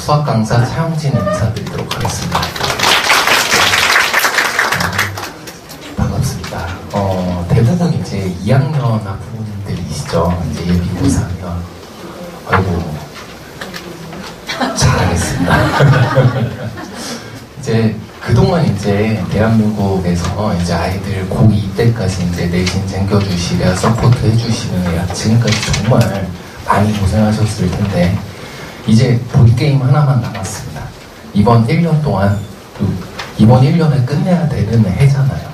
수학 강사 차영진 인사드리도록 하겠습니다. 반갑습니다. 대부분 이제 2학년 학부모님들이시죠. 이제 예비 고3이면. 아이고, 잘하겠습니다. 이제 그동안 이제 대한민국에서 이제 아이들 고2 때까지 이제 내신 챙겨주시랴 서포트 해주시느냐 지금까지 정말 많이 고생하셨을 텐데 이제 본게임 하나만 남았습니다. 이번 1년 동안 이번 1년에 끝내야 되는 해잖아요.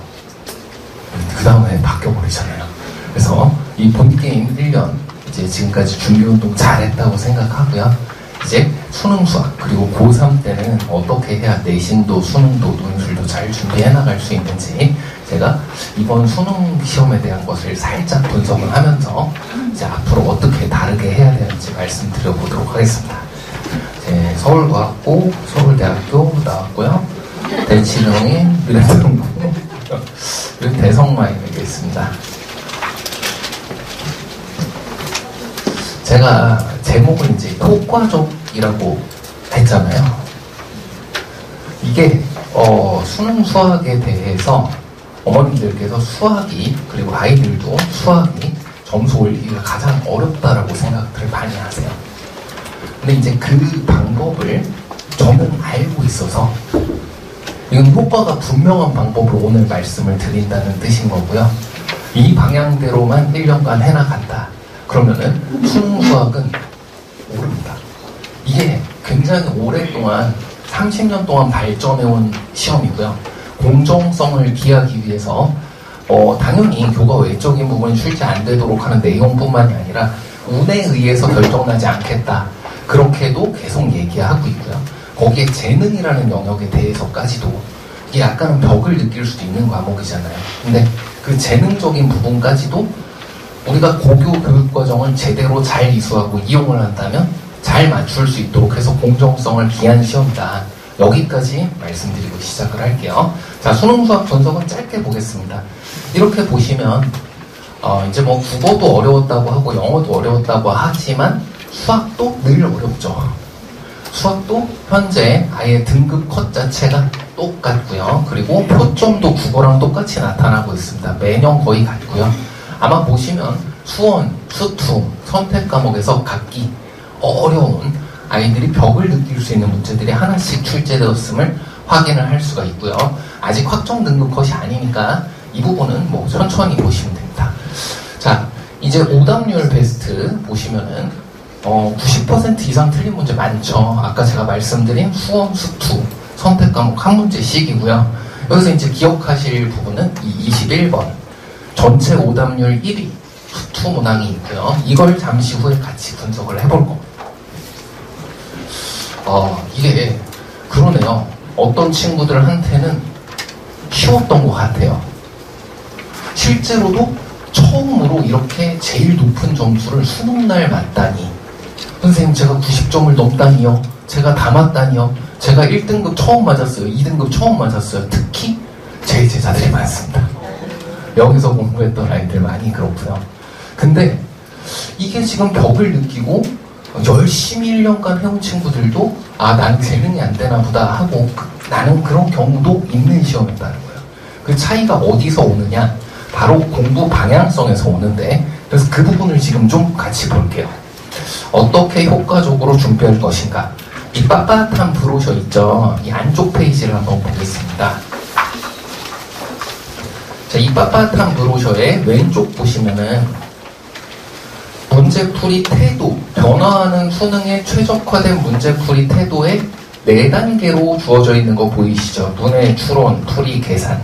그 다음에 바뀌어버리잖아요. 그래서 이 본게임 1년 이제 지금까지 준비운동 잘했다고 생각하고요. 이제 수능 수학 그리고 고3 때는 어떻게 해야 내신도 수능도 논술도 잘 준비해 나갈 수 있는지 제가 이번 수능 시험에 대한 것을 살짝 분석을 하면서 이제 앞으로 어떻게 다르게 해야 되는지 말씀드려보도록 하겠습니다. 서울과학고 서울대학교 나왔고요. 대치령인 미래정부 그리고 대성마임에게 있습니다. 제가 제목을 이제 효과적이라고 했잖아요. 이게 수능 수학에 대해서 어머님들께서 수학이 그리고 아이들도 수학이 점수 올리기가 가장 어렵다라고 생각들을 많이 하세요. 근데 이제 그 방법을 저는 알고 있어서 이건 효과가 분명한 방법으로 오늘 말씀을 드린다는 뜻인 거고요. 이 방향대로만 1년간 해나간다. 그러면은 수능 수학은 오릅니다. 이게 굉장히 오랫동안 30년 동안 발전해온 시험이고요. 공정성을 기하기 위해서 당연히 교과 외적인 부분이 출제 안 되도록 하는 내용뿐만이 아니라 운에 의해서 결정나지 않겠다. 그렇게도 계속 얘기하고 있고요. 거기에 재능이라는 영역에 대해서까지도 이게 약간은 벽을 느낄 수도 있는 과목이잖아요. 근데 그 재능적인 부분까지도 우리가 고교 교육과정을 제대로 잘 이수하고 이용을 한다면 잘 맞출 수 있도록 해서 공정성을 기한 시험이다. 여기까지 말씀드리고 시작을 할게요. 자, 수능 수학 분석은 짧게 보겠습니다. 이렇게 보시면 이제 뭐 국어도 어려웠다고 하고 영어도 어려웠다고 하지만 수학도 늘 어렵죠. 수학도 현재 아예 등급 컷 자체가 똑같고요. 그리고 표점도 국어랑 똑같이 나타나고 있습니다. 매년 거의 같고요. 아마 보시면 수원, 수투, 선택 과목에서 각기 어려운 아이들이 벽을 느낄 수 있는 문제들이 하나씩 출제되었음을 확인을 할 수가 있고요. 아직 확정 등급 컷이 아니니까 이 부분은 뭐 천천히 보시면 됩니다. 자, 이제 오답률 베스트 보시면은 90% 이상 틀린 문제 많죠. 아까 제가 말씀드린 수원, 수투, 선택 과목 한 문제씩이고요. 여기서 이제 기억하실 부분은 이 21번 전체 오답률 1위 수투 문항이 있고요. 이걸 잠시 후에 같이 분석을 해볼 겁니다. 이게 그러네요. 어떤 친구들한테는 쉬웠던 것 같아요. 실제로도 처음으로 이렇게 제일 높은 점수를 수능날 맞다니, 선생님 제가 90점을 넘다니요, 제가 다 맞다니요, 제가 1등급 처음 맞았어요, 2등급 처음 맞았어요. 특히 제 제자들이 많습니다. 여기서 공부했던 아이들 많이 그렇고요. 근데 이게 지금 벽을 느끼고 열심히 1년간 해온 친구들도 나는 재능이 안 되나 보다 하고 나는 그런 경우도 있는 시험이었다는 거예요. 그 차이가 어디서 오느냐, 바로 공부 방향성에서 오는데, 그래서 그 부분을 지금 좀 같이 볼게요. 어떻게 효과적으로 준비할 것인가. 이 빳빳한 브로셔 있죠. 이 안쪽 페이지를 한번 보겠습니다. 자, 이 빳빳한 브로셔의 왼쪽 보시면은 문제풀이 태도, 변화하는 수능에 최적화된 문제풀이 태도에 4단계로 주어져 있는 거 보이시죠? 문해, 추론, 풀이, 계산.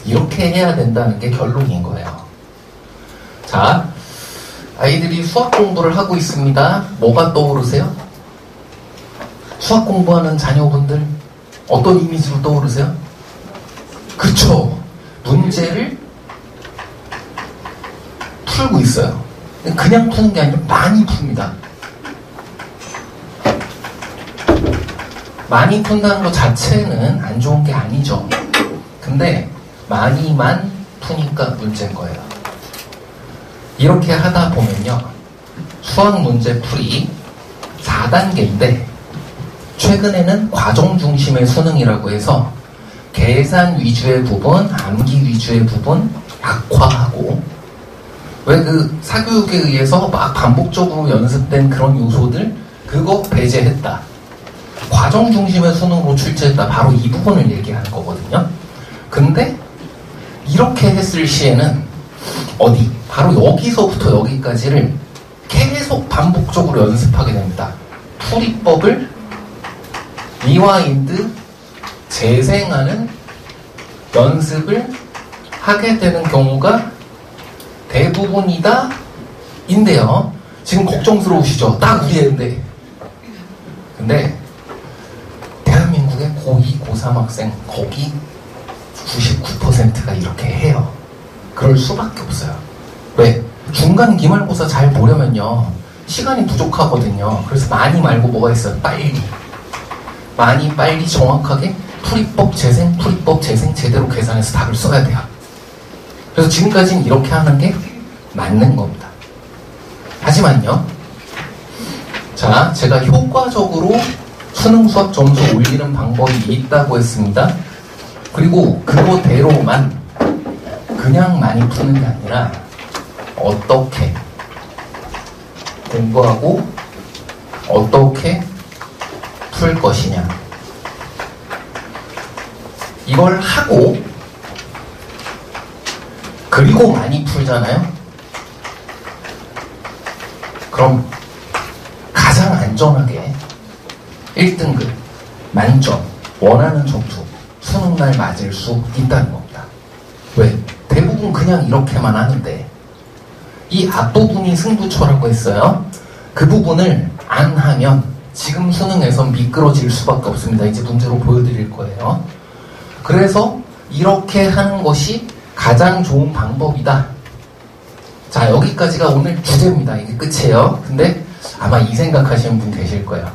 이렇게 해야 된다는 게 결론인 거예요. 자, 아이들이 수학 공부를 하고 있습니다. 뭐가 떠오르세요? 수학 공부하는 자녀분들 어떤 이미지로 떠오르세요? 그쵸? 문제를 풀고 있어요. 그냥 푸는 게 아니라 많이 풉니다. 많이 푼다는 것 자체는 안 좋은 게 아니죠. 근데 많이만 푸니까 문제인 거예요. 이렇게 하다 보면요, 수학 문제 풀이 4단계인데 최근에는 과정 중심의 수능이라고 해서 계산 위주의 부분, 암기 위주의 부분 약화하고, 왜 그 사교육에 의해서 막 반복적으로 연습된 그런 요소들 그거 배제했다. 과정 중심의 수능으로 출제했다. 바로 이 부분을 얘기하는 거거든요. 근데 이렇게 했을 시에는 어디? 바로 여기서부터 여기까지를 계속 반복적으로 연습하게 됩니다. 풀이법을 리와인드 재생하는 연습을 하게 되는 경우가 대부분이다 인데요. 지금 걱정스러우시죠? 딱 우리 애인데. 근데 대한민국의 고2, 고3 학생 거기 99%가 이렇게 해요. 그럴 수밖에 없어요. 왜? 중간 기말고사 잘 보려면요 시간이 부족하거든요. 그래서 많이 말고 뭐가 있어요? 빨리 정확하게 풀이법 재생 제대로 계산해서 답을 써야 돼요. 그래서 지금까지는 이렇게 하는 게 맞는 겁니다. 하지만요, 자, 제가 효과적으로 수능 수학 점수 올리는 방법이 있다고 했습니다. 그리고 그거대로만 그냥 많이 푸는 게 아니라 어떻게 공부하고 어떻게 풀 것이냐, 이걸 하고 그리고 많이 풀잖아요. 그럼 가장 안전하게 1등급 만점 원하는 점수 수능날 맞을 수 있다는 겁니다. 왜? 대부분 그냥 이렇게만 하는데 이 앞부분이 승부처라고 했어요. 그 부분을 안 하면 지금 수능에선 미끄러질 수밖에 없습니다. 이제 문제로 보여드릴 거예요. 그래서 이렇게 하는 것이 가장 좋은 방법이다. 자, 여기까지가 오늘 주제입니다. 이게 끝이에요. 근데 아마 이 생각하시는 분 계실 거예요.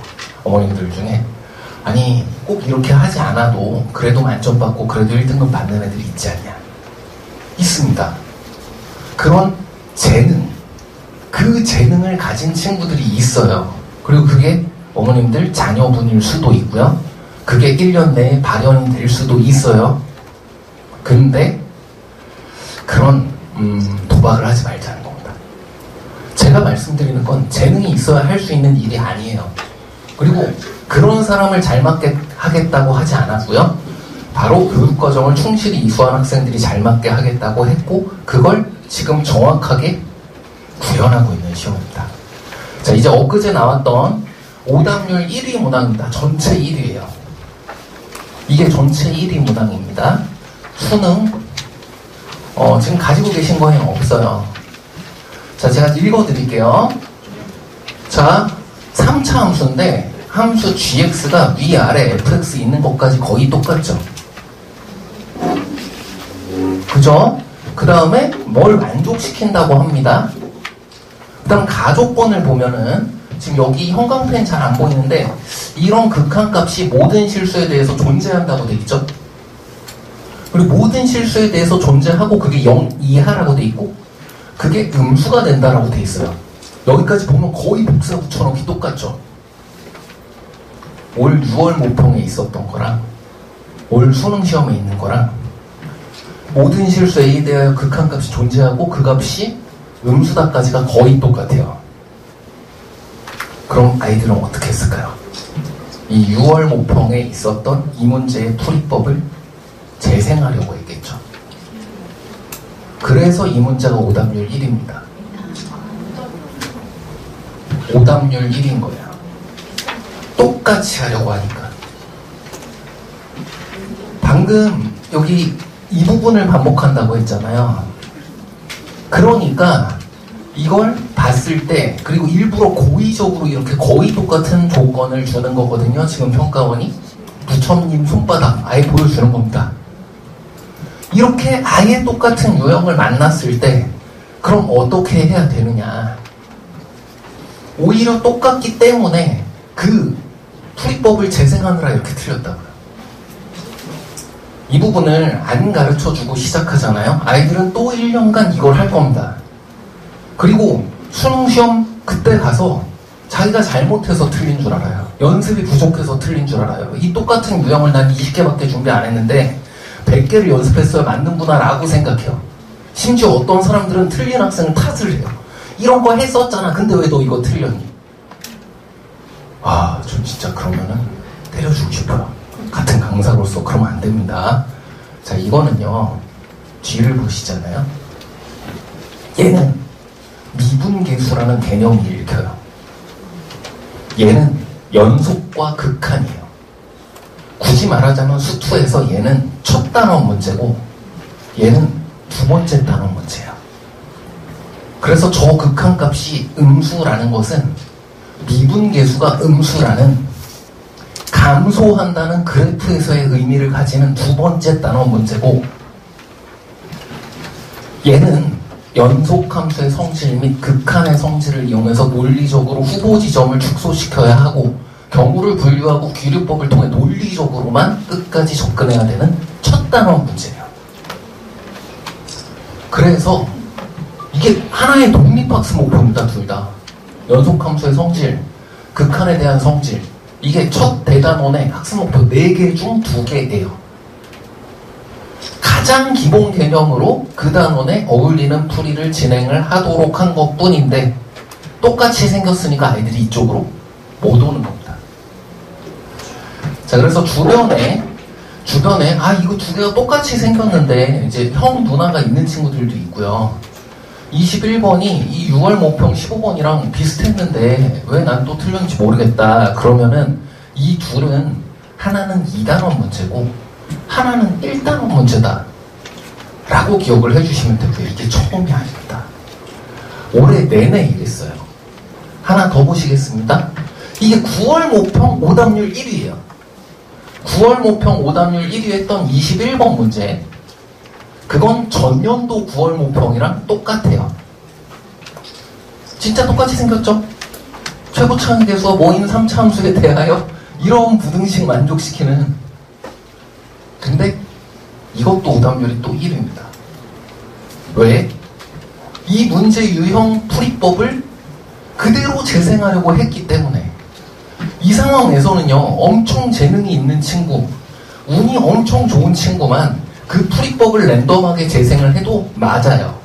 어머님들 중에. 아니, 꼭 이렇게 하지 않아도 그래도 만점 받고 그래도 1등급 받는 애들이 있지 않냐. 있습니다. 그런 재능, 그 재능을 가진 친구들이 있어요. 그리고 그게 어머님들 자녀분일 수도 있고요. 그게 1년 내에 발현이 될 수도 있어요. 근데 그런 도박을 하지 말자는 겁니다. 제가 말씀드리는 건 재능이 있어야 할 수 있는 일이 아니에요. 그리고 그런 사람을 잘 맞게 하겠다고 하지 않았고요. 바로 교육과정을 충실히 이수한 학생들이 잘 맞게 하겠다고 했고, 그걸 지금 정확하게 구현하고 있는 시험입니다. 자, 이제 엊그제 나왔던 오답률 1위 문항입니다. 전체 1위예요. 이게 전체 1위 문항입니다. 수능 지금 가지고 계신 거에 없어요. 자, 제가 읽어드릴게요. 자, 3차 함수인데 함수 gx가 위아래 fx 있는 것까지 거의 똑같죠. 그죠? 그 다음에 뭘 만족시킨다고 합니다. 그 다음 가조건을 보면은 지금 여기 형광펜 잘 안 보이는데 이런 극한값이 모든 실수에 대해서 존재한다고 돼 있죠. 그리고 모든 실수에 대해서 존재하고 그게 0 이하라고 돼 있고 그게 음수가 된다라고 돼 있어요. 여기까지 보면 거의 복사 붙여넣기 똑같죠. 올 6월 모평에 있었던 거랑 올 수능 시험에 있는 거랑 모든 실수 A에 대하여 극한값이 존재하고 그 값이 음수다까지가 거의 똑같아요. 그럼 아이들은 어떻게 했을까요? 이 6월 모평에 있었던 이 문제의 풀이법을 재생하려고 했겠죠. 그래서 이 문제가 오답률 1입니다. 오답률 1인 거예요. 똑같이 하려고 하니까. 방금 여기 이 부분을 반복한다고 했잖아요. 그러니까 이걸 봤을 때, 그리고 일부러 고의적으로 이렇게 거의 똑같은 조건을 주는 거거든요. 지금 평가원이 부처님 손바닥 아예 보여주는 겁니다. 이렇게 아예 똑같은 유형을 만났을 때 그럼 어떻게 해야 되느냐. 오히려 똑같기 때문에 그 풀이법을 재생하느라 이렇게 틀렸다고요. 이 부분을 안 가르쳐주고 시작하잖아요. 아이들은 또 1년간 이걸 할 겁니다. 그리고 수능시험 그때 가서 자기가 잘못해서 틀린 줄 알아요. 연습이 부족해서 틀린 줄 알아요. 이 똑같은 유형을 난 20개밖에 준비 안 했는데 100개를 연습했어야 맞는구나 라고 생각해요. 심지어 어떤 사람들은 틀린 학생을 탓을 해요. 이런 거 했었잖아. 근데 왜 너 이거 틀렸니? 아, 전 진짜 그러면은 때려주고 싶어요. 같은 강사로서 그러면 안 됩니다. 자, 이거는요. 뒤를 보시잖아요. 얘는 미분계수라는 개념이 읽혀요. 얘는 연속과 극한이에요. 굳이 말하자면 수투에서 얘는 첫 단원 문제고 얘는 두 번째 단원 문제예요. 그래서 저 극한값이 음수라는 것은 미분계수가 음수라는 감소한다는 그래프에서의 의미를 가지는 두 번째 단원 문제고 얘는 연속함수의 성질 및 극한의 성질을 이용해서 논리적으로 후보 지점을 축소시켜야 하고 경우를 분류하고 귀류법을 통해 논리적으로만 끝까지 접근해야 되는 첫 단원 문제예요. 그래서 이게 하나의 독립학습 목표입니다. 둘 다. 연속함수의 성질, 극한에 대한 성질, 이게 첫 대단원의 학습 목표 4개 중 2개예요. 가장 기본 개념으로 그 단원에 어울리는 풀이를 진행을 하도록 한 것뿐인데 똑같이 생겼으니까 아이들이 이쪽으로 못 오는 겁니다. 자, 그래서 주변에 아, 이거 두 개가 똑같이 생겼는데 이제 형 누나가 있는 친구들도 있고요. 21번이 이 6월 모평 15번이랑 비슷했는데 왜 난 또 틀렸는지 모르겠다. 그러면은 이 둘은 하나는 2단원 문제고 하나는 1단원 문제다 라고 기억을 해주시면 되고요. 이게 처음이 아닙니다. 올해 내내 이랬어요. 하나 더 보시겠습니다. 이게 9월 모평 오답률 1위예요. 9월 모평 오답률 1위 했던 21번 문제, 그건 전년도 9월 모평이랑 똑같아요. 진짜 똑같이 생겼죠? 최고차항 계수와 모임 3차 함수에 대하여 이런 부등식 만족시키는. 근데 이것도 오답률이 또 1위입니다. 왜? 이 문제 유형 풀이법을 그대로 재생하려고 했기 때문에. 이 상황에서는요, 엄청 재능이 있는 친구, 운이 엄청 좋은 친구만 그 풀이법을 랜덤하게 재생을 해도 맞아요.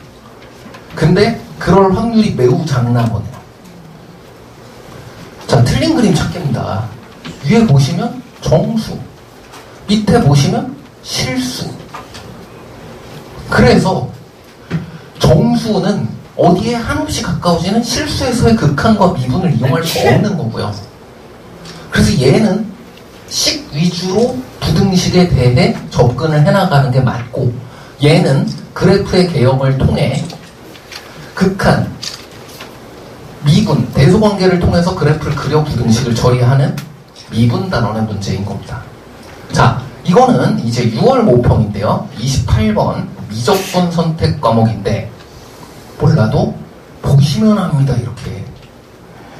근데 그럴 확률이 매우 작나 보네요. 자, 틀린 그림 찾기입니다. 위에 보시면 정수, 밑에 보시면 실수. 그래서 정수는 어디에 한없이 가까워지는 실수에서의 극한과 미분을 이용할 수 없는 거고요. 그래서 얘는 식 위주로 부등식에 대해 접근을 해나가는 게 맞고, 얘는 그래프의 개형을 통해 극한, 미분, 대소관계를 통해서 그래프를 그려 부등식을 처리하는 미분 단원의 문제인 겁니다. 자, 이거는 이제 6월 모평인데요. 28번 미적분 선택 과목인데 몰라도 보시면 합니다. 이렇게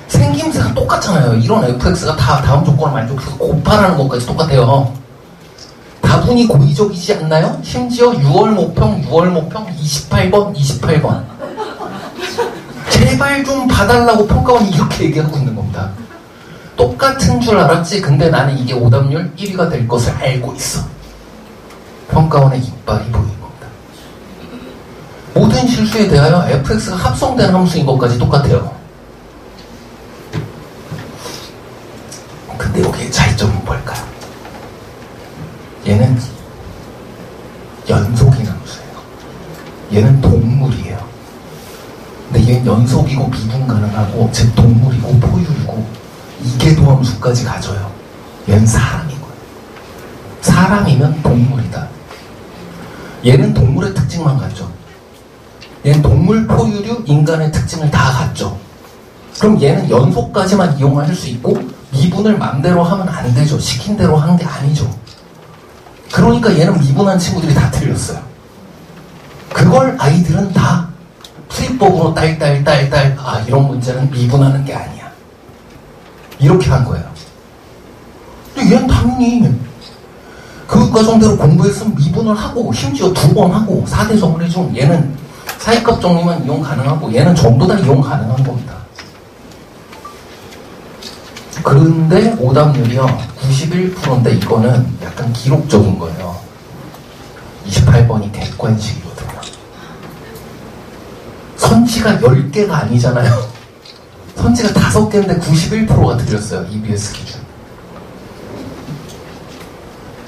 생김새가 똑같잖아요. 이런 fx가 다 다음 조건을 만족해서 곱하라는 것까지 똑같아요. 다분히 고의적이지 않나요? 심지어 6월 모평 28번 제발 좀 봐달라고 평가원이 이렇게 얘기하고 있는 겁니다. 똑같은 줄 알았지. 근데 나는 이게 오답률 1위가 될 것을 알고 있어. 평가원의 이빨이 보이는 겁니다. 모든 실수에 대하여 fx가 합성된 함수인 것까지 똑같아요. 근데 여기에 차이점은 뭘까요? 얘는 연속인 함수예요. 얘는 동물이에요. 근데 얘는 연속이고 미분 가능하고 즉 동물이고 포유이고 이계도함수까지 가져요. 얘는 사람이고요. 사람이면 동물이다. 얘는 동물의 특징만 갖죠. 얘는 동물, 포유류, 인간의 특징을 다 갖죠. 그럼 얘는 연속까지만 이용할 수 있고 미분을 맘대로 하면 안 되죠. 시킨 대로 하는 게 아니죠. 그러니까 얘는 미분한 친구들이 다 틀렸어요. 그걸 아이들은 다 풀이법으로 딸 아, 이런 문제는 미분하는 게 아니야. 이렇게 한 거예요. 근데 얘는 당연히 그 과정대로 공부했으면 미분을 하고 심지어 2번 하고 4대 정리 중 얘는 사이값 정리만 이용 가능하고 얘는 전부 다 이용 가능한 겁니다. 그런데 오답률이요 91%인데 이거는 약간 기록적인 거예요. 28번이 객관식이거든요. 선지가 10개가 아니잖아요. 선지가 5개인데 91%가 틀렸어요. EBS 기준.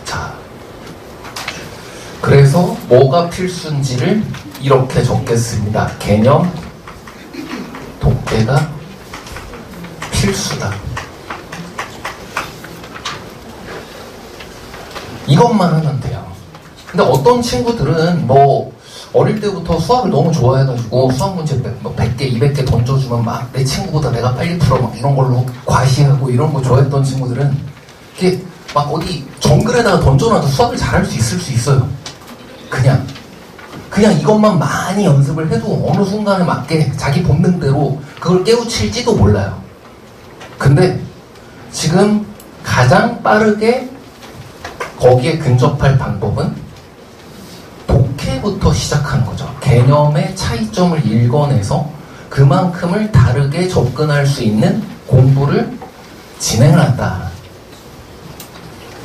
자, 그래서 뭐가 필수인지를 이렇게 적겠습니다. 개념, 독해가 필수다. 이것만 하면 돼요. 근데 어떤 친구들은 뭐 어릴 때부터 수학을 너무 좋아해가지고 수학 문제 100개, 200개 던져주면 막 내 친구보다 내가 빨리 풀어 막 이런 걸로 과시하고 이런 거 좋아했던 친구들은 이게 막 어디 정글에다가 던져놔도 수학을 잘할 수 있을 수 있어요. 그냥 이것만 많이 연습을 해도 어느 순간에 맞게 자기 본능대로 그걸 깨우칠지도 몰라요. 근데 지금 가장 빠르게 거기에 근접할 방법은 독해부터 시작하는 거죠. 개념의 차이점을 읽어내서 그만큼을 다르게 접근할 수 있는 공부를 진행을 한다.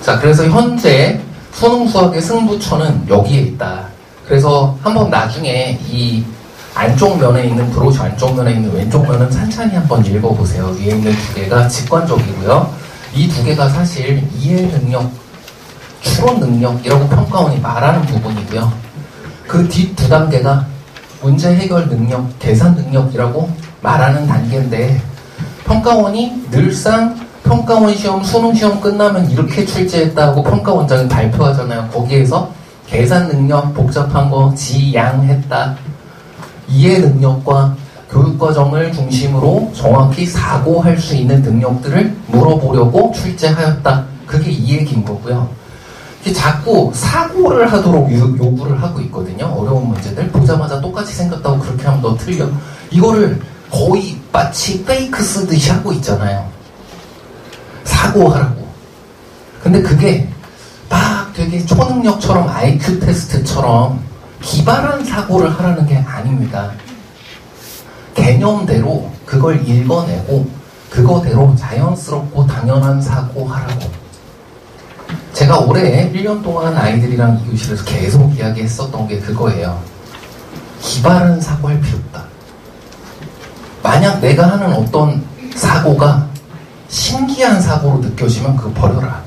자, 그래서 현재 수능 수학의 승부처는 여기에 있다. 그래서 한번 나중에 이 안쪽 면에 있는 브로셔 안쪽 면에 있는 왼쪽 면은 찬찬히 한번 읽어보세요. 위에 있는 두 개가 직관적이고요. 이 두 개가 사실 이해 능력, 추론 능력이라고 평가원이 말하는 부분이고요. 그 뒷 두 단계가 문제 해결 능력, 계산 능력이라고 말하는 단계인데 평가원이 늘상 평가원 시험, 수능 시험 끝나면 이렇게 출제했다고 평가원장이 발표하잖아요. 거기에서 계산 능력, 복잡한 거 지양했다. 이해 능력과 교육과정을 중심으로 정확히 사고할 수 있는 능력들을 물어보려고 출제하였다. 그게 이 얘기인 거고요. 자꾸 사고를 하도록 요구를 하고 있거든요. 어려운 문제들 보자마자 똑같이 생겼다고 그렇게 하면 너 틀려. 이거를 거의 마치 페이크 쓰듯이 하고 있잖아요. 사고하라고. 근데 그게 막 되게 초능력처럼 IQ 테스트처럼 기발한 사고를 하라는 게 아닙니다. 개념대로 그걸 읽어내고 그거대로 자연스럽고 당연한 사고하라고. 제가 올해 1년 동안 아이들이랑 이 교실에서 계속 이야기했었던 게 그거예요. 기발한 사고할 필요 없다. 만약 내가 하는 어떤 사고가 신기한 사고로 느껴지면 그거 버려라.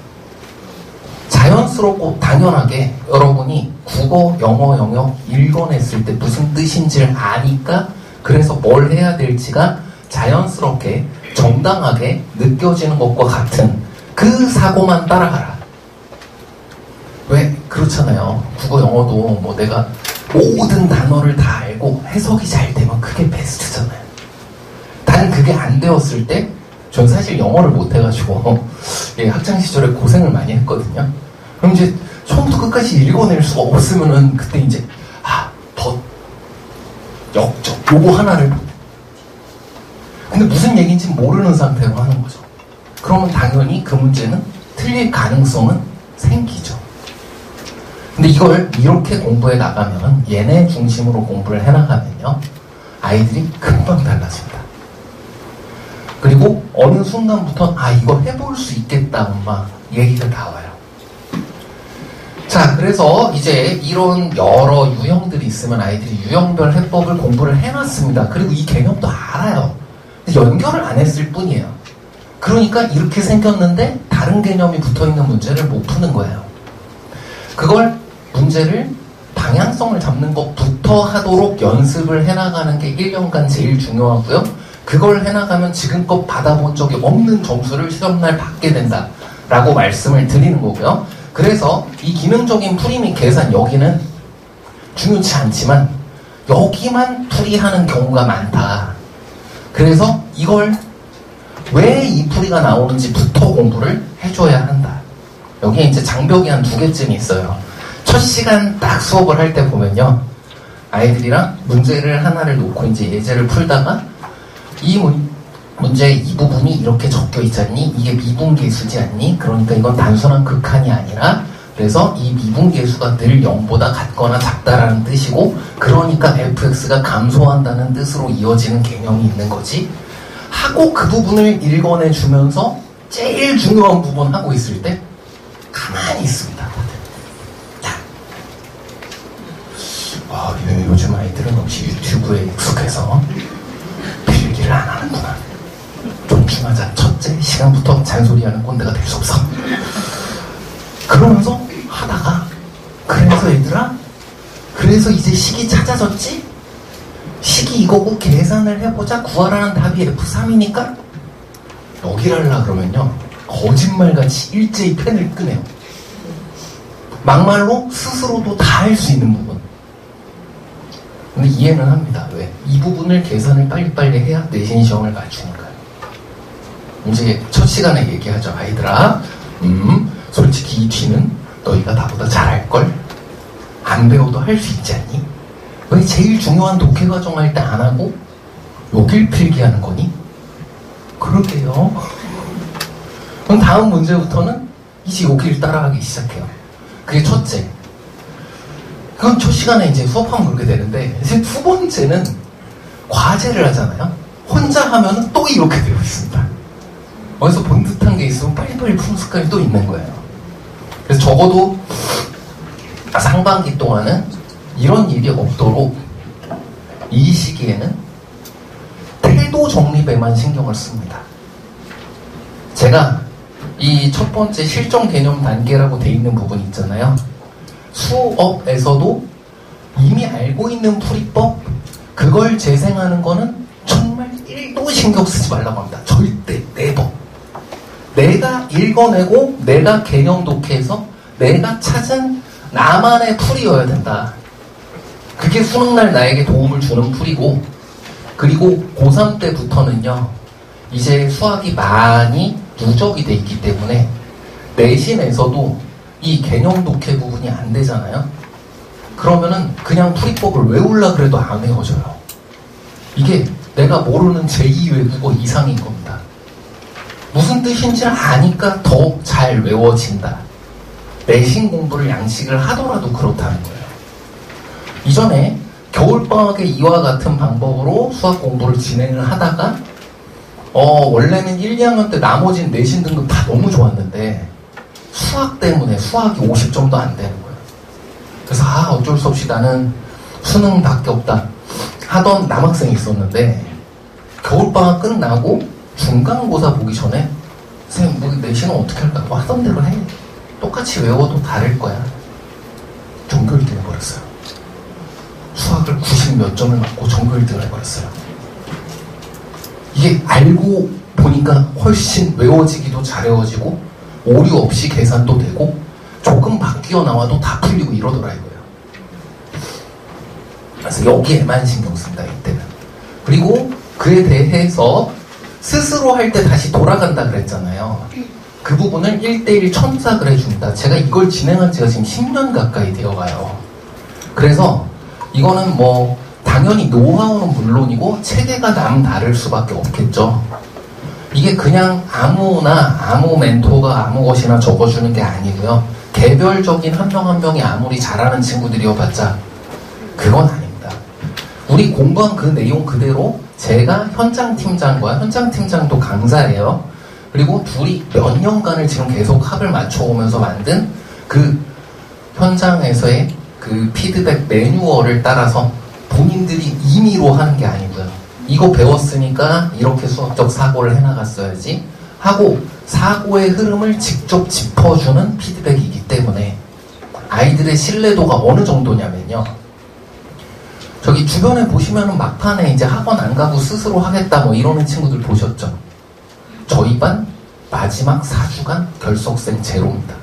자연스럽고 당연하게 여러분이 국어, 영어 영역 읽어냈을 때 무슨 뜻인지를 아니까 그래서 뭘 해야 될지가 자연스럽게 정당하게 느껴지는 것과 같은 그 사고만 따라가라. 왜? 그렇잖아요. 국어, 영어도 뭐 내가 모든 단어를 다 알고 해석이 잘 되면 그게 베스트잖아요. 단 그게 안 되었을 때 전 사실 영어를 못해가지고 학창시절에 고생을 많이 했거든요. 그럼 이제 처음부터 끝까지 읽어낼 수가 없으면은 그때 이제 역적 요거 하나를 근데 무슨 얘기인지 모르는 상태로 하는 거죠. 그러면 당연히 그 문제는 틀릴 가능성은 생기죠. 근데 이걸 이렇게 공부해 나가면 얘네 중심으로 공부를 해 나가면요 아이들이 금방 달라집니다. 그리고 어느 순간부터 이거 해볼 수 있겠다 엄마 얘기가 나와요. 자, 그래서 이제 이런 여러 유형들이 있으면 아이들이 유형별 해법을 공부를 해놨습니다. 그리고 이 개념도 알아요. 연결을 안 했을 뿐이에요. 그러니까 이렇게 생겼는데 다른 개념이 붙어있는 문제를 못 푸는 거예요. 그걸 문제를 방향성을 잡는 것부터 하도록 연습을 해나가는 게 1년간 제일 중요하고요. 그걸 해나가면 지금껏 받아본 적이 없는 점수를 시험날 받게 된다라고 말씀을 드리는 거고요. 그래서 이 기능적인 풀이 및 계산 여기는 중요치 않지만 여기만 풀이하는 경우가 많다. 그래서 이걸 왜 이 풀이가 나오는지부터 공부를 해줘야 한다. 여기에 이제 장벽이 한 2개쯤이 있어요. 첫 시간 딱 수업을 할 때 보면요. 아이들이랑 문제를 하나를 놓고 이제 예제를 풀다가 이 문제의 이 부분이 이렇게 적혀 있지 않니? 이게 미분계수지 않니? 그러니까 이건 단순한 극한이 아니라 그래서 이 미분계수가 늘 0보다 같거나 작다라는 뜻이고 그러니까 fx가 감소한다는 뜻으로 이어지는 개념이 있는 거지 하고 그 부분을 읽어내주면서 제일 중요한 부분 하고 있을 때 가만히 있습니다. 요즘 아이들은 역시 유튜브에 익숙해서 필기를 안 하는구나. 존중하자. 첫째, 시간부터 잔소리하는 꼰대가 될 수 없어. 그러면서 하다가, 그래서 얘들아, 그래서 이제 식이 찾아졌지? 식이 이거고 계산을 해보자. 구하라는 답이 F3이니까 여기를 하려 그러면요, 거짓말같이 일제히 펜을 끄네요. 막말로 스스로도 다 할 수 있는 부분. 근데 이해는 합니다. 왜? 이 부분을 계산을 빨리빨리 해야 내신 시험을 맞추니까요. 이제 첫 시간에 얘기하죠. 아이들아, 솔직히 이 T는 너희가 나보다 잘할걸? 안 배워도 할 수 있지 않니? 왜 제일 중요한 독해 과정 할 때 안 하고 여길 필기하는 거니? 그러게요. 그럼 다음 문제부터는 이제 여길 따라가기 시작해요. 그게 첫째. 그건 첫 시간에 이제 수업하면 그렇게 되는데, 이제 두 번째는 과제를 하잖아요. 혼자 하면은 또 이렇게 되어 있습니다. 어디서 본 듯한 게 있으면 빨리빨리 푸는 습관이 또 있는 거예요. 그래서 적어도 상반기 동안은 이런 일이 없도록 이 시기에는 태도 정립에만 신경을 씁니다. 제가 이 첫 번째 실전 개념 단계라고 돼 있는 부분 있잖아요. 수업에서도 이미 알고 있는 풀이법, 그걸 재생하는 거는 정말 1도 신경 쓰지 말라고 합니다. 절대, 네버. 내가 읽어내고 내가 개념 독해해서 내가 찾은 나만의 풀이여야 된다. 그게 수능날 나에게 도움을 주는 풀이고, 그리고 고3 때부터는요, 이제 수학이 많이 누적이 돼 있기 때문에 내신에서도 이 개념 독해 부분이 안 되잖아요. 그러면은 그냥 풀이법을 외우려 그래도 안 외워져요. 이게 내가 모르는 제2 외국어 이상인 겁니다. 무슨 뜻인지를 아니까 더 잘 외워진다. 내신 공부를 양식을 하더라도 그렇다는 거예요. 이전에 겨울방학에 이와 같은 방법으로 수학 공부를 진행을 하다가 원래는 1, 2학년 때 나머지는 내신 등급 다 너무 좋았는데 수학 때문에 수학이 50점도 안 되는 거예요. 그래서 어쩔 수 없이 나는 수능밖에 없다 하던 남학생이 있었는데, 겨울방학 끝나고 중간고사 보기 전에 선생님 뭐 내신은 어떻게 할까? 뭐 하던 대로 해. 똑같이 외워도 다를 거야. 전교 1등 해버렸어요. 수학을 90 몇 점을 맞고 전교 1등을 해버렸어요. 이게 알고 보니까 훨씬 외워지기도 잘 외워지고 오류 없이 계산도 되고 조금 바뀌어 나와도 다 풀리고 이러더라고요. 그래서 여기에만 신경 씁니다, 이때는. 그리고 그에 대해서 스스로 할 때 다시 돌아간다 그랬잖아요. 그 부분을 1:1 첨삭을 해줍니다. 제가 이걸 진행한 지가 지금 10년 가까이 되어가요. 그래서 이거는 뭐 당연히 노하우는 물론이고 체계가 남다를 수밖에 없겠죠. 이게 그냥 아무나 아무 멘토가 아무 것이나 적어주는 게 아니고요. 개별적인 한 명 한 명이 아무리 잘하는 친구들이어봤자 그건 아닙니다. 우리 공부한 그 내용 그대로 제가 현장팀장과 현장팀장도 강사예요. 그리고 둘이 몇 년간을 지금 계속 합을 맞춰오면서 만든 그 현장에서의 그 피드백 매뉴얼을 따라서 본인들이 임의로 하는 게 아니고요. 이거 배웠으니까 이렇게 수학적 사고를 해나갔어야지 하고 사고의 흐름을 직접 짚어주는 피드백이기 때문에 아이들의 신뢰도가 어느 정도냐면요. 저기 주변에 보시면은 막판에 이제 학원 안 가고 스스로 하겠다 뭐 이러는 친구들 보셨죠? 저희 반 마지막 4주간 결석생 제로입니다.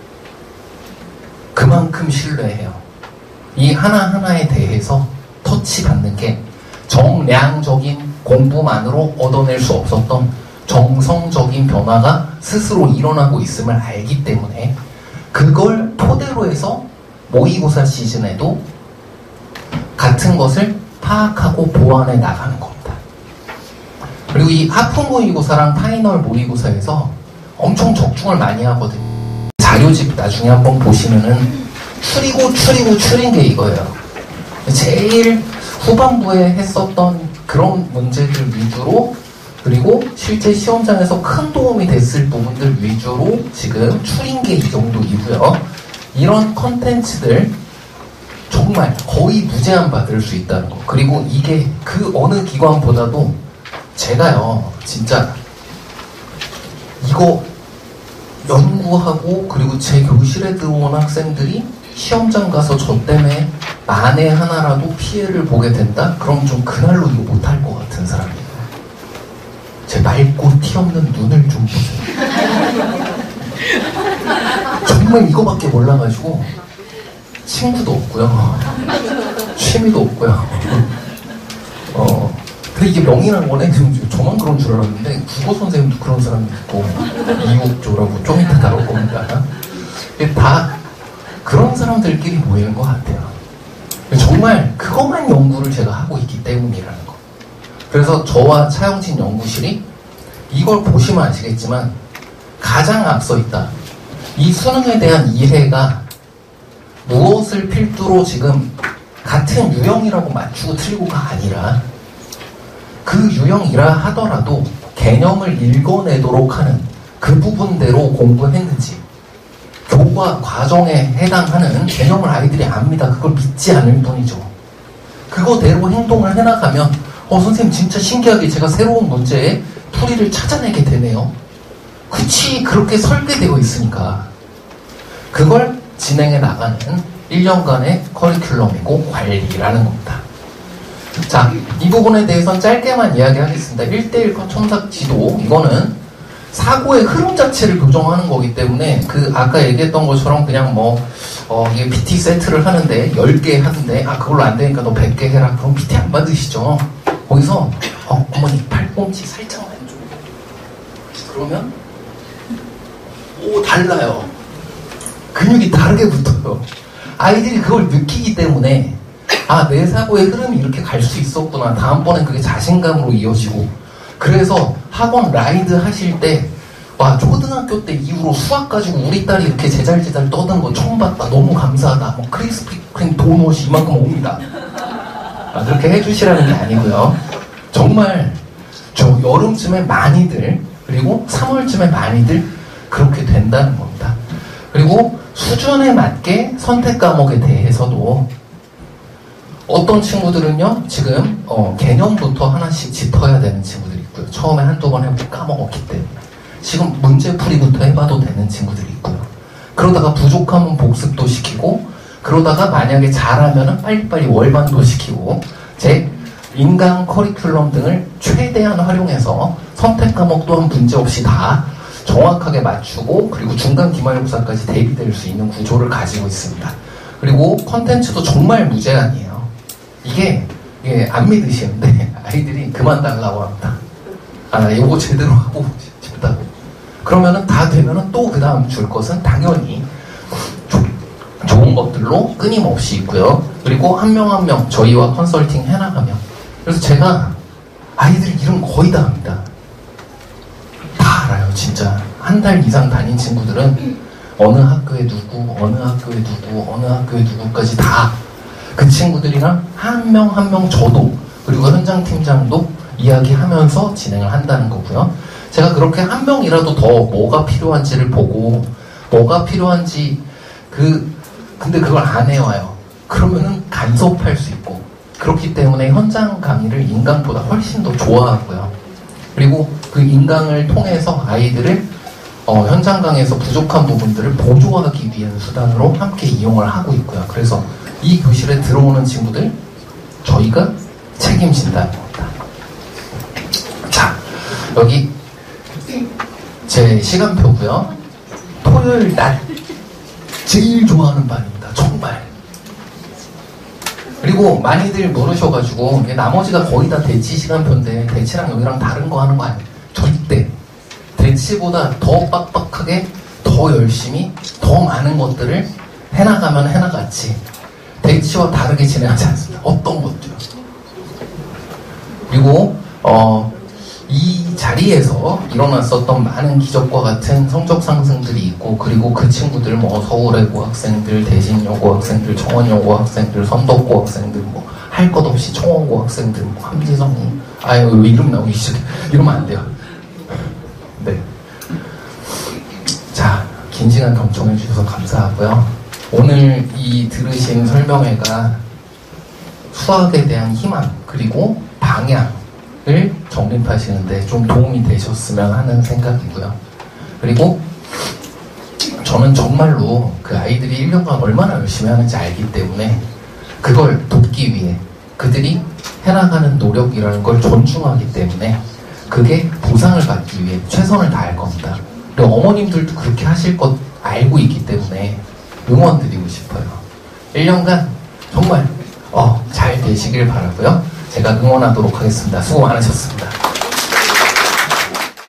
그만큼 신뢰해요. 이 하나하나에 대해서 터치받는 게 정량적인 공부만으로 얻어낼 수 없었던 정성적인 변화가 스스로 일어나고 있음을 알기 때문에 그걸 토대로 해서 모의고사 시즌에도 같은 것을 파악하고 보완해 나가는 겁니다. 그리고 이 하프 모의고사랑 파이널 모의고사에서 엄청 적중을 많이 하거든요. 자료집 나중에 한번 보시면은 추린 게 이거예요. 제일 후반부에 했었던 그런 문제들 위주로 그리고 실제 시험장에서 큰 도움이 됐을 부분들 위주로 지금 추린 게 이 정도이고요. 이런 컨텐츠들 정말 거의 무제한 받을 수 있다는 거. 그리고 이게 그 어느 기관보다도 제가요, 진짜 이거 연구하고 그리고 제 교실에 들어온 학생들이 시험장 가서 저 때문에 만에 하나라도 피해를 보게 된다? 그럼 좀 그날로 이거 못할 것 같은 사람이에요. 제 맑고 티 없는 눈을 좀 보세요. 정말 이거밖에 몰라가지고 친구도 없고요. 취미도 없고요. 근데 이게 명인한 거네. 저만 그런 줄 알았는데 국어 선생님도 그런 사람이 있고 이국조라고 좀 이따 다룰 겁니다. 다 그런 사람들끼리 모이는 것 같아요. 정말 그것만 연구를 제가 하고 있기 때문이라는 거. 그래서 저와 차영진 연구실이 이걸 보시면 아시겠지만 가장 앞서 있다. 이 수능에 대한 이해가 무엇을 필두로 지금 같은 유형이라고 맞추고 틀리고가 아니라 그 유형이라 하더라도 개념을 읽어내도록 하는 그 부분대로 공부했는지 교과 과정에 해당하는 개념을 아이들이 압니다. 그걸 믿지 않을 뿐이죠. 그거대로 행동을 해나가면 선생님 진짜 신기하게 제가 새로운 문제의 풀이를 찾아내게 되네요. 그치, 그렇게 설계되어 있으니까. 그걸 진행해 나가는 1년간의 커리큘럼이고 관리라는 겁니다. 자, 이 부분에 대해서는 짧게만 이야기하겠습니다. 1:1 첨삭 지도, 이거는 사고의 흐름 자체를 교정하는 거기 때문에 아까 얘기했던 것처럼 그냥 이게 PT 세트를 하는데 10개 하는데 그걸로 안 되니까 너 100개 해라. 그럼 PT 안 받으시죠. 거기서 어머니 팔꿈치 살짝만 해줘. 그러면 달라요. 근육이 다르게 붙어요. 아이들이 그걸 느끼기 때문에 내 사고의 흐름이 이렇게 갈 수 있었구나. 다음번엔 그게 자신감으로 이어지고. 그래서 학원 라이드 하실 때 초등학교 때 이후로 수학 가지고 우리 딸이 이렇게 제잘제잘 떠드는 거 처음 봤다. 너무 감사하다. 크리스피 크림 도넛이 이만큼 옵니다. 그렇게 해주시라는 게 아니고요. 정말 저 여름쯤에 많이들, 그리고 3월쯤에 많이들 그렇게 된다는 겁니다. 그리고 수준에 맞게 선택 과목에 대해서도 어떤 친구들은요, 지금 개념부터 하나씩 짚어야 되는 친구들이 있고요. 처음에 한두 번 해보고 까먹었기 때문에 지금 문제풀이부터 해봐도 되는 친구들이 있고요. 그러다가 부족하면 복습도 시키고, 그러다가 만약에 잘하면 빨리빨리 월반도 시키고, 제 인강 커리큘럼 등을 최대한 활용해서 선택 과목 또한 문제없이 다 정확하게 맞추고, 그리고 중간 기말고사까지 대비될 수 있는 구조를 가지고 있습니다. 그리고 컨텐츠도 정말 무제한이에요. 이게 안 믿으시는데 아이들이 그만 달라고 합니다. 이거 제대로 하고 싶다고. 그러면은 다 되면은 또 그 다음 줄 것은 당연히 좋은 것들로 끊임없이 있고요. 그리고 한 명 한 명 저희와 컨설팅 해나가면, 그래서 제가 아이들 이름 거의 다 압니다. 다 알아요. 진짜 한 달 이상 다닌 친구들은 어느 학교에 누구, 어느 학교에 누구, 어느 학교에 누구까지 다 그 친구들이랑 한 명 한 명 저도, 그리고 현장 팀장도 이야기하면서 진행을 한다는 거고요. 제가 그렇게 한 명이라도 더 뭐가 필요한지를 보고, 뭐가 필요한지 근데 그걸 안 해와요. 그러면은 간섭할 수 있고, 그렇기 때문에 현장 강의를 인강보다 훨씬 더 좋아하고요. 그리고 그 인강을 통해서 아이들을 현장 강의에서 부족한 부분들을 보조하기 위한 수단으로 함께 이용을 하고 있고요. 그래서 이 교실에 들어오는 친구들 저희가 책임진다는 겁니다. 자, 여기 제 시간표고요. 토요일 날 제일 좋아하는 반입니다. 정말. 그리고 많이들 물으셔가지고 나머지가 거의 다 대치 시간표인데 대치랑 여기랑 다른 거 하는 거 아니에요? 절대. 대치보다 더 빡빡하게, 더 열심히, 더 많은 것들을 해나가면 해나갔지, 대치와 다르게 진행하지 않습니다. 어떤 것도요. 그리고 이 자리에서 일어났었던 많은 기적과 같은 성적 상승들이 있고, 그리고 그 친구들 서울외고 학생들, 대신여고 학생들, 청원여고 학생들, 선덕고 학생들, 할 것 없이 청원고 학생들, 함지성이, 아유, 이름 나오기 시작해. 이러면 안 돼요. 네. 자, 긴 시간 경청해 주셔서 감사하고요. 오늘 이 들으신 설명회가 수학에 대한 희망, 그리고 방향을 정립하시는데 좀 도움이 되셨으면 하는 생각이고요. 그리고 저는 정말로 그 아이들이 1년간 얼마나 열심히 하는지 알기 때문에 그걸 돕기 위해 그들이 해나가는 노력이라는 걸 존중하기 때문에 그게 보상을 받기 위해 최선을 다할 겁니다. 그리고 어머님들도 그렇게 하실 것 알고 있기 때문에 응원드리고 싶어요. 1년간 정말 잘 되시길 바라고요. 제가 응원하도록 하겠습니다. 수고 많으셨습니다.